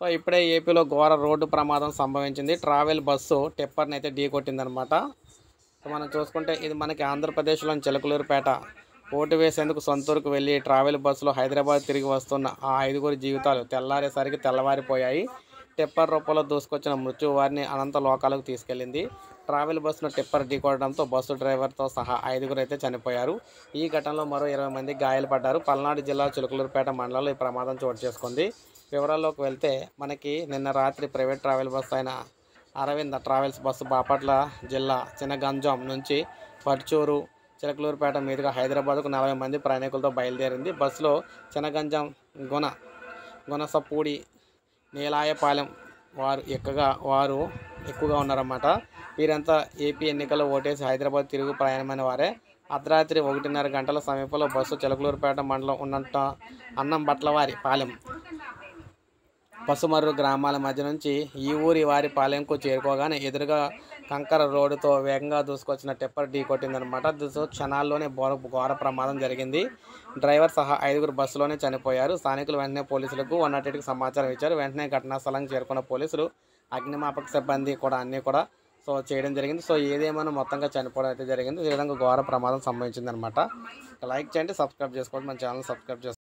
So ఇప్పుడే ఏపీలో ఘోర రోడ్డు ప్రమాదం సంభవించింది. ట్రావెల్ బస్సు టిప్పర్ని అయితే ఢీకొట్టిందనమాట. సో మనం చూసుకుంటే ఇది మనకి ఆంధ్రప్రదేశ్లోని చిలకలూరుపేట. ఓటు వేసేందుకు సొంతూరుకు వెళ్ళి ట్రావెల్ బస్సులో హైదరాబాద్ తిరిగి వస్తున్న ఆ 5గురి జీవితాలు తెల్లారేసరికి తెల్లవారిపోయాయి. టిప్పర్ రూపంలో దూసుకొచ్చిన మృత్యు వారిని అనంత లోకాలకు తీసుకెళ్లింది. ట్రావెల్ బస్సును టిప్పర్ ఢీకొనడంతో బస్సు డ్రైవర్తో సహా 5గురు అయితే చనిపోయారు. ఈ ఘటనలో మరో 20 మంది గాయాలపడ్డారు. పల్నాడు జిల్లా చిలకలూరుపేట మండలంలో ఈ ప్రమాదం చోటు చేసుకుంది. వివరాల్లోకి వెళ్తే మనకి నిన్న రాత్రి ప్రైవేట్ ట్రావెల్ బస్సు అయిన అరవింద ట్రావెల్స్ బస్సు బాపట్ల జిల్లా చినగంజాం నుంచి పర్చూరు చిలకలూరుపేట మీదుగా హైదరాబాద్కు 40 మంది ప్రయాణికులతో బయలుదేరింది. బస్సులో చినగంజాం గుణసపూడి నీలాయపాలెం వారు ఎక్కువగా ఉన్నారన్నమాట. వీరంతా ఏపీ ఎన్నికల్లో ఓటేసి హైదరాబాద్ తిరుగు ప్రయాణమైన వారే. అర్ధరాత్రి 1:30 గంటల సమీపంలో బస్సు చిలకలూరుపేట మండలం ఉన్నట్ట అన్నంబట్లవారి పాలెం పసుమర్రు గ్రామాల మధ్య నుంచి ఈ ఊరి వారి పాలెంకు చేరుకోగానే ఎదురుగా కంకర రోడ్డుతో వేగంగా దూసుకొచ్చిన టిప్పర్ ఢీకొట్టిందనమాట. దీంతో క్షణాల్లోనే ఘోర ప్రమాదం జరిగింది. డ్రైవర్ సహా 5గురు బస్సులోనే చనిపోయారు. స్థానికులు వెంటనే పోలీసులకు 108కి సమాచారం ఇచ్చారు. వెంటనే ఘటనా స్థలానికి చేరుకున్న పోలీసులు అగ్నిమాపక సిబ్బంది అన్నీ కూడా చేయడం జరిగింది. ఏదేమైనా మొత్తంగా చనిపోవడం అయితే జరిగింది. ఈ విధంగా ఘోర ప్రమాదం సంభవించిందనమాట. లైక్ చేయండి, సబ్స్క్రైబ్ చేసుకోండి, మన ఛానల్ సబ్స్క్రైబ్ చేసుకోండి.